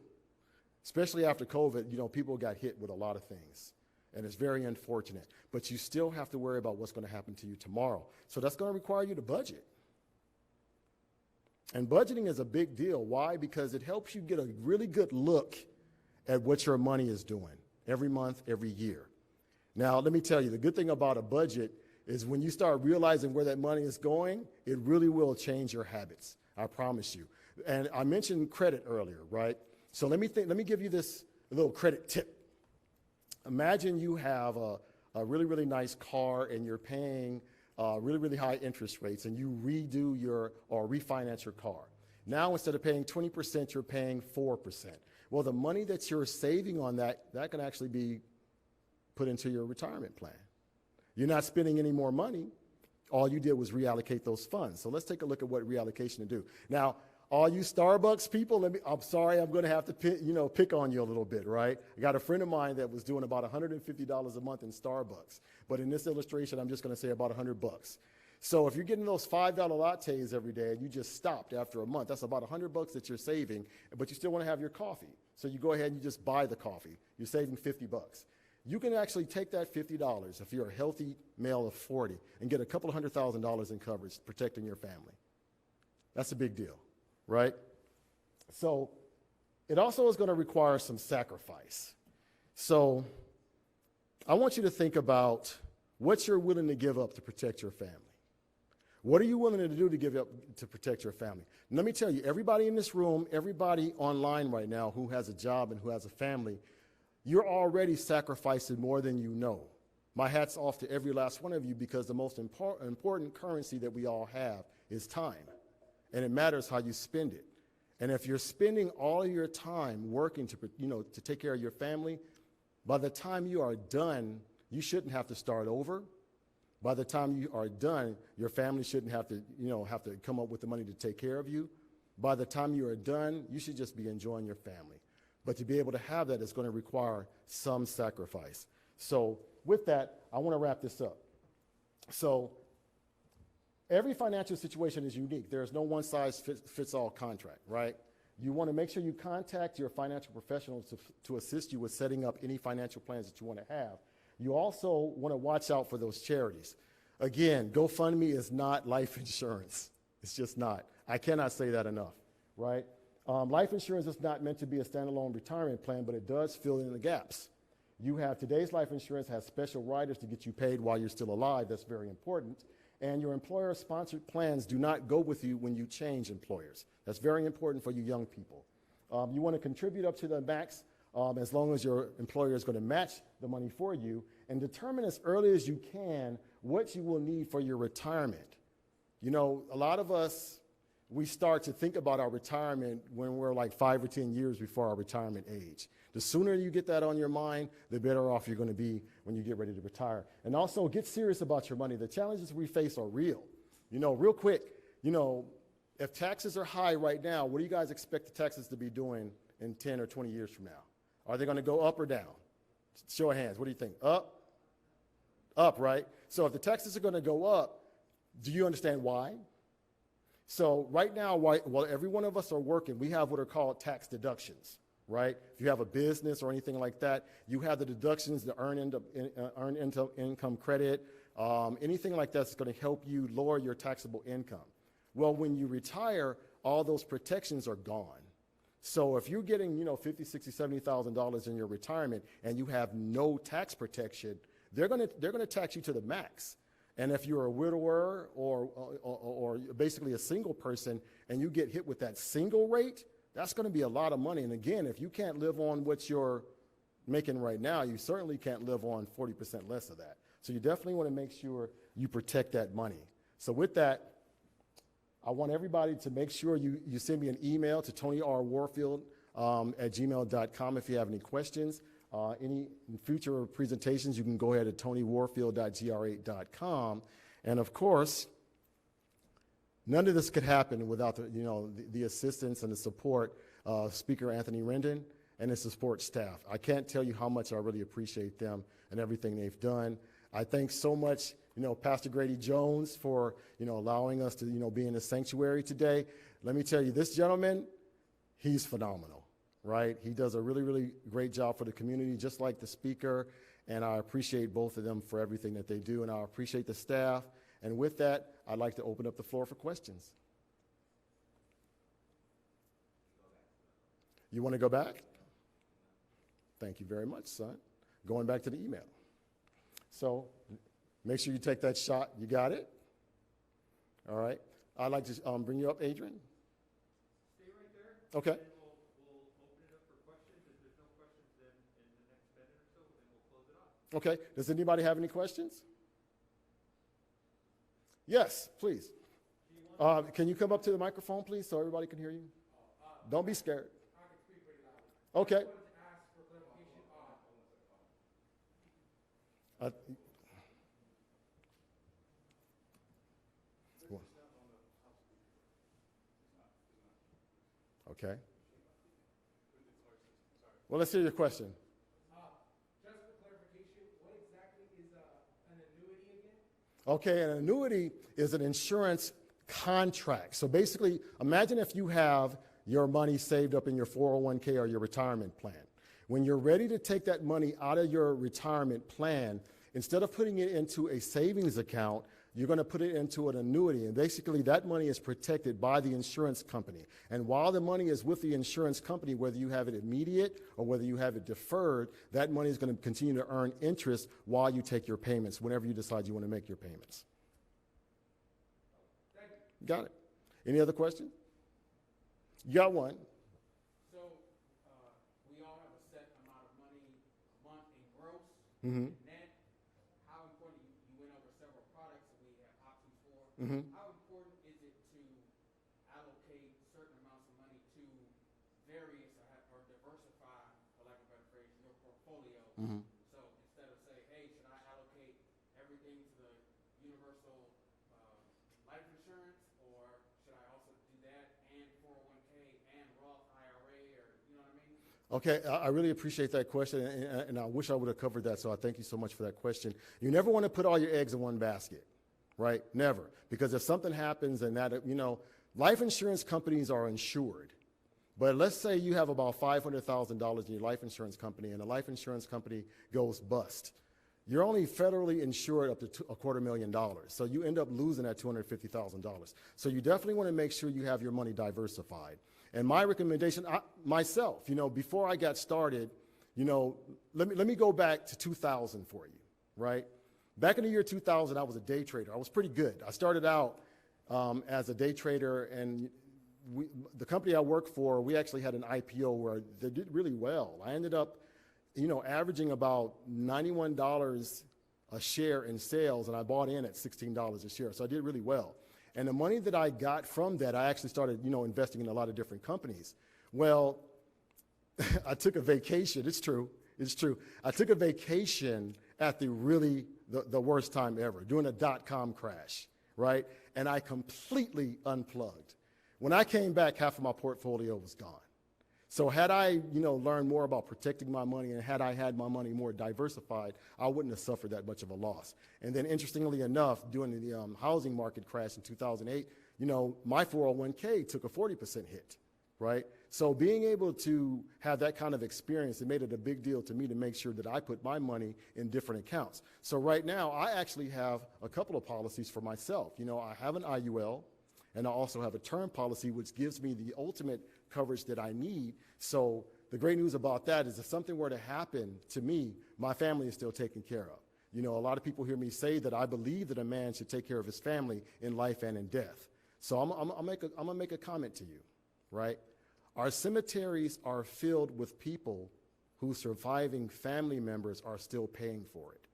Especially after COVID, people got hit with a lot of things. And it's very unfortunate. But you still have to worry about what's going to happen to you tomorrow. So that's going to require you to budget. And budgeting is a big deal. Why? Because it helps you get a really good look at what your money is doing every month, every year. Now, let me tell you, the good thing about a budget is when you start realizing where that money is going, it really will change your habits. I promise you. And I mentioned credit earlier, right? So let me give you this little credit tip. Imagine you have a really, really nice car and you're paying really, really high interest rates, and you refinance your car. Now, instead of paying 20%, you're paying 4%. Well, the money that you're saving on that can actually be put into your retirement plan. You're not spending any more money. All you did was reallocate those funds. So let's take a look at what reallocation to do. Now, all you Starbucks people, I'm sorry, I'm going to have to pick on you a little bit, right? I got a friend of mine that was doing about $150 a month in Starbucks. But in this illustration, I'm just going to say about $100. So if you're getting those $5 lattes every day and you just stopped after a month, that's about $100 that you're saving, but you still want to have your coffee. So you go ahead and you just buy the coffee. You're saving $50. You can actually take that $50 if you're a healthy male of 40 and get a couple of $100,000 in coverage protecting your family. That's a big deal, right? So it also is going to require some sacrifice. So I want you to think about what you're willing to give up to protect your family. What are you willing to do to give up to protect your family? And let me tell you, everybody in this room, everybody online right now who has a job and who has a family, you're already sacrificing more than you know. My hat's off to every last one of you, because the most important currency that we all have is time. And it matters how you spend it. And if you're spending all of your time working to take care of your family, by the time you are done, you shouldn't have to start over. By the time you are done, your family shouldn't have to come up with the money to take care of you. By the time you are done, you should just be enjoying your family. But to be able to have that is going to require some sacrifice. So with that, I want to wrap this up. So every financial situation is unique. There is no one-size-fits-all contract, right? You want to make sure you contact your financial professional to assist you with setting up any financial plans that you want to have. You also want to watch out for those charities. Again, Gofundme is not life insurance. It's just not. I cannot say that enough, right? Life insurance is not meant to be a standalone retirement plan, but it does fill in the gaps. You have today's life insurance has special riders to get you paid while you're still alive. That's very important. And your employer-sponsored plans do not go with you when you change employers. That's very important for you young people. You want to contribute up to the max as long as your employer is going to match the money for you, and determine as early as you can what you will need for your retirement. You know, a lot of us, we start to think about our retirement when we're like 5 or 10 years before our retirement age. The sooner you get that on your mind, the better off you're going to be when you get ready to retire. And also get serious about your money. The challenges we face are real. You know, real quick, if taxes are high right now, what do you guys expect the taxes to be doing in 10 or 20 years from now? Are they going to go up or down? Show of hands. What do you think? Up? Up, right? So if the taxes are going to go up, do you understand why? So right now, while every one of us are working, we have what are called tax deductions, right? If you have a business or anything like that, you have the deductions, the earned income credit, anything like that's going to help you lower your taxable income. Well, when you retire, all those protections are gone. So if you're getting, $50,000, $60,000, $70,000 in your retirement and you have no tax protection, they're going to tax you to the max. And if you're a widower or basically a single person and you get hit with that single rate, that's going to be a lot of money. And again, if you can't live on what you're making right now, you certainly can't live on 40% less of that. So you definitely want to make sure you protect that money. So with that, I want everybody to make sure you send me an email to tonywarfield@gmail.com if you have any questions. Any future presentations, you can go ahead to tonywarfield.gr8.com. And of course, none of this could happen without the assistance and the support of Speaker Anthony Rendon and his support staff. I can't tell you how much I really appreciate them and everything they've done. I thank so much Pastor Grady Jones for, allowing us to, be in the sanctuary today. Let me tell you, this gentleman, he's phenomenal, right? He does a really, really great job for the community, just like the speaker, and I appreciate both of them for everything that they do, and I appreciate the staff. And with that, I'd like to open up the floor for questions. You want to go back? Thank you very much, son. Going back to the email. So make sure you take that shot. You got it? All right. I'd like to bring you up, Adrian. Stay right there. Okay. And then we'll open it up for questions. If there's no questions, then in the next minute or so, then we'll close it off. Okay. Does anybody have any questions? Yes, please. Do you want Can you come up to the microphone, please, so everybody can hear you? Don't be scared. Okay. Okay. Well, let's hear your question. Just for clarification, what exactly is an annuity again? Okay, an annuity is an insurance contract. So basically, imagine if you have your money saved up in your 401k or your retirement plan. When you're ready to take that money out of your retirement plan, instead of putting it into a savings account, you're going to put it into an annuity. And basically, that money is protected by the insurance company. And while the money is with the insurance company, whether you have it immediate or whether you have it deferred, that money is going to continue to earn interest while you take your payments, whenever you decide you want to make your payments. Got it. Any other question? You got one. So we all have a set amount of money a month in gross. Mm-hmm. How important, you went over several products that we have options for. Mm-hmm. How important is it to allocate certain amounts of money to various or diversify, for lack of a better phrase, your portfolio? Mm-hmm. So instead of say, hey, should I allocate everything to the universal life insurance, or should I also do that and 401k and Roth IRA, or you know what I mean? Okay, I really appreciate that question, and I wish I would have covered that, so I thank you so much for that question. You never want to put all your eggs in one basket, right? Never. Because if something happens and that, life insurance companies are insured. But let's say you have about $500,000 in your life insurance company, and the life insurance company goes bust. You're only federally insured up to $250,000. So you end up losing that $250,000. So you definitely want to make sure you have your money diversified. And my recommendation, myself, before I got started, let me go back to 2000 for you, right? Back in the year 2000, I was a day trader. I was pretty good. I started out as a day trader, and the company I worked for, we actually had an IPO where they did really well. I ended up averaging about $91 a share in sales, and I bought in at $16 a share. So I did really well. And the money that I got from that, I actually started, investing in a lot of different companies. Well, I took a vacation. It's true. I took a vacation at the worst time ever, during a dot-com crash, right? And I completely unplugged. When I came back, half of my portfolio was gone. So had I, learned more about protecting my money, and had I had my money more diversified, I wouldn't have suffered that much of a loss. And then interestingly enough, during the housing market crash in 2008, my 401k took a 40% hit, right? So being able to have that kind of experience, it made it a big deal to me to make sure that I put my money in different accounts. So right now, I actually have a couple of policies for myself. I have an IUL, and I also have a term policy, which gives me the ultimate coverage that I need. So the great news about that is if something were to happen to me, my family is still taken care of. A lot of people hear me say that I believe that a man should take care of his family in life and in death. So I'm gonna make a comment to you, right? Our cemeteries are filled with people whose surviving family members are still paying for it.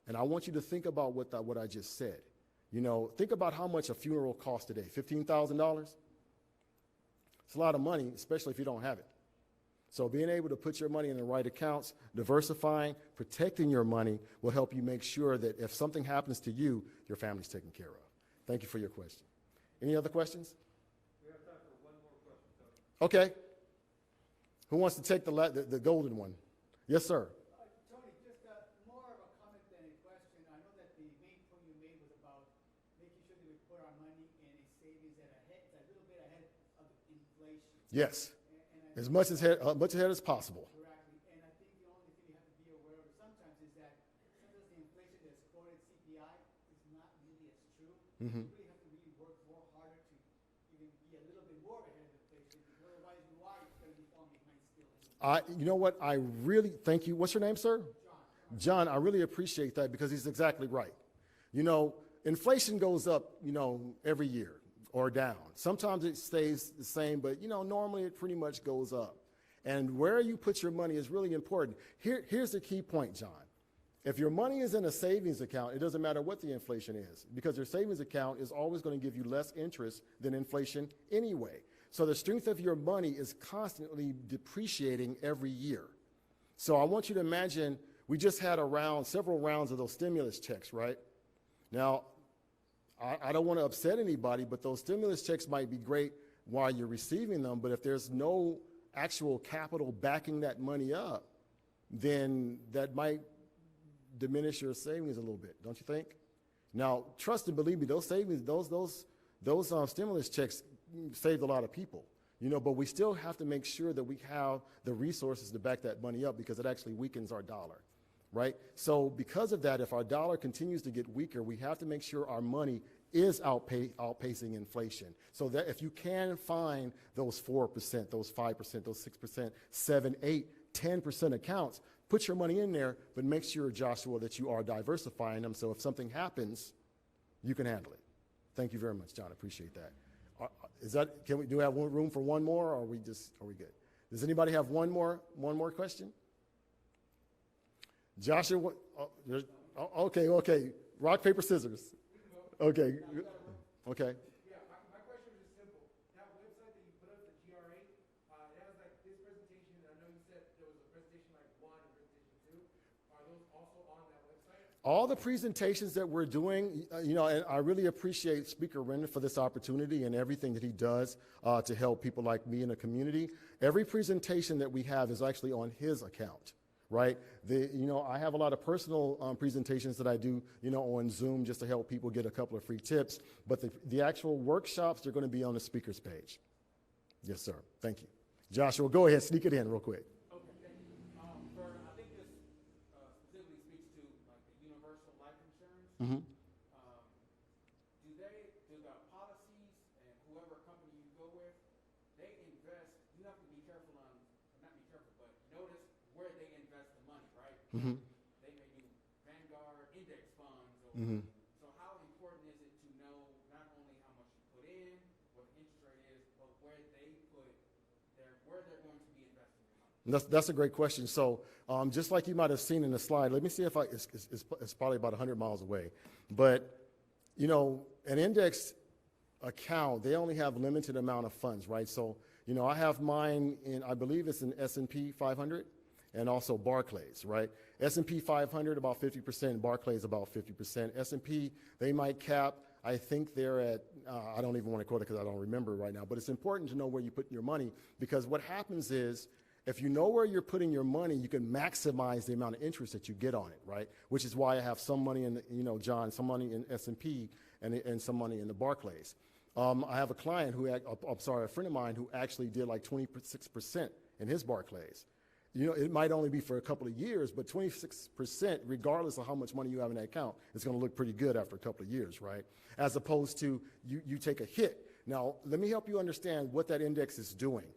And I want you to think about what I just said. Think about how much a funeral costs today, $15,000? It's a lot of money, especially if you don't have it. So being able to put your money in the right accounts, diversifying, protecting your money will help you make sure that if something happens to you, your family's taken care of. Thank you for your question. Any other questions? We have time for one more question, Tony. Okay. Who wants to take the golden one? Yes, sir. Tony, just more of a comment than a question. I know that the main point you made was about making sure that we put our money in a savings that a little bit ahead of inflation. Yes. As much ahead as possible. Correctly. And I think the only thing you have to be aware of sometimes is that sometimes the inflation that's quoted CPI is not really as true. Mm-hmm. You really have to really work more harder to even be a little bit more ahead of inflation, because otherwise you are going to be falling behind still. You know what? I really thank you. What's your name, sir? John, I really appreciate that, because he's exactly right. Inflation goes up, every year or down. Sometimes it stays the same, but normally it pretty much goes up. And where you put your money is really important. Here's the key point, John. If your money is in a savings account, it doesn't matter what the inflation is, because your savings account is always going to give you less interest than inflation anyway. So the strength of your money is constantly depreciating every year. So I want you to imagine, we just had several rounds of those stimulus checks, right? Now, I don't want to upset anybody, but those stimulus checks might be great while you're receiving them, but if there's no actual capital backing that money up, then that might diminish your savings a little bit, don't you think? Now, trust and believe me, those savings, those stimulus checks saved a lot of people, but we still have to make sure that we have the resources to back that money up, because it actually weakens our dollar, right? So because of that, if our dollar continues to get weaker, we have to make sure our money is outpacing inflation. So that if you can find those 4%, those 5%, those 6%, 7, 8, 10% accounts, put your money in there, but make sure, Joshua, that you are diversifying them, so if something happens, you can handle it. Thank you very much, John. I appreciate that. Do we have room for one more, or are we good? Does anybody have one more question? Joshua, okay. Rock, paper, scissors. Okay. Yeah, my question is simple. That website that you put up, the GRA, it has like this presentation. I know you said there was a presentation like 1 and presentation 2. Are those also on that website? All the presentations that we're doing, and I really appreciate Speaker Renner for this opportunity and everything that he does to help people like me in the community. Every presentation that we have is actually on his account, right? I have a lot of personal presentations that I do, on Zoom just to help people get a couple of free tips. But the actual workshops are going to be on the speaker's page. Yes, sir. Thank you. Joshua, go ahead, sneak it in real quick. Okay, thank you. I think this specifically speaks to like the universal life insurance. Mm-hmm. Do the policies and whoever company you go with, they invest? You have to be careful not be careful, but notice where they invest the money, right? Mm-hmm. They may do Vanguard index funds. Mm-hmm. So how important is it to know not only how much you put in, what the interest rate is, but where they're going to be investing your money? That's a great question. So just like you might have seen in the slide, let me see if it's probably about 100 miles away. But, an index account, they only have limited amount of funds, right? So, I have mine in, I believe it's in S&P 500 and also Barclays, right? S&P 500 about 50%, Barclays about 50%. S&P, they might cap, I think they're at, I don't even want to quote it because I don't remember right now, but it's important to know where you put your money, because what happens is, if you know where you're putting your money, you can maximize the amount of interest that you get on it, right? Which is why I have some money in, John, some money in S&P and some money in the Barclays. I have a client a friend of mine who actually did like 26% in his Barclays. It might only be for a couple of years, but 26%, regardless of how much money you have in that account, it's going to look pretty good after a couple of years, right? As opposed to you take a hit. Now, let me help you understand what that index is doing.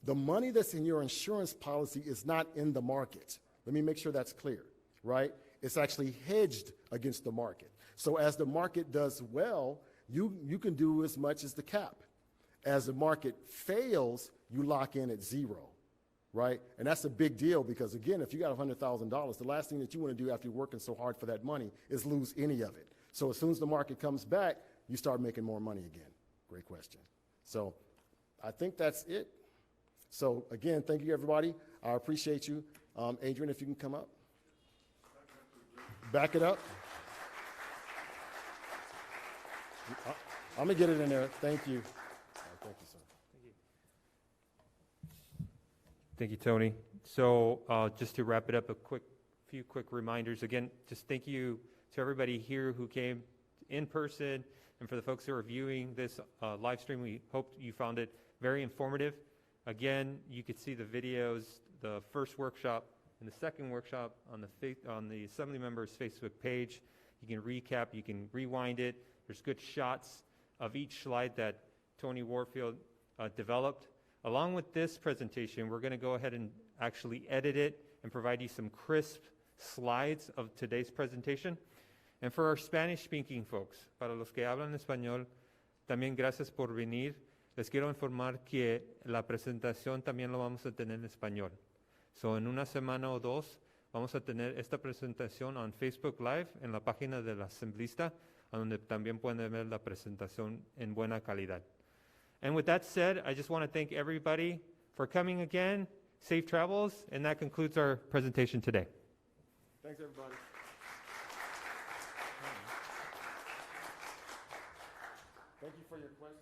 The money that's in your insurance policy is not in the market. Let me make sure that's clear, right? It's actually hedged against the market. So as the market does well, you can do as much as the cap. As the market fails, you lock in at zero, right? And that's a big deal, because, again, if you got $100,000, the last thing that you want to do after you're working so hard for that money is lose any of it. So as soon as the market comes back, you start making more money again. Great question. So I think that's it. So, again, thank you, everybody. I appreciate you. Adrian, if you can come up. Back it up. I'm going to get it in there. Thank you. Thank you, sir. Thank you, Tony. So just to wrap it up, few quick reminders. Again, just thank you to everybody here who came in person, and for the folks who are viewing this live stream, we hope you found it very informative. Again, you could see the videos, the first workshop and the second workshop on the Assembly members' Facebook page. You can recap, you can rewind it. There's good shots of each slide that Tony Warfield developed. Along with this presentation, we're going to go ahead and actually edit it and provide you some crisp slides of today's presentation. And for our Spanish-speaking folks, para los que hablan español, también gracias por venir. Les quiero informar que la presentación también lo vamos a tener en español. So en una semana o dos vamos a tener esta presentación en Facebook Live en la página del asemblista, a donde también pueden ver la presentación en buena calidad. And with that said, I just want to thank everybody for coming again. Safe travels, and that concludes our presentation today. Thanks, everybody. Thank you for your questions.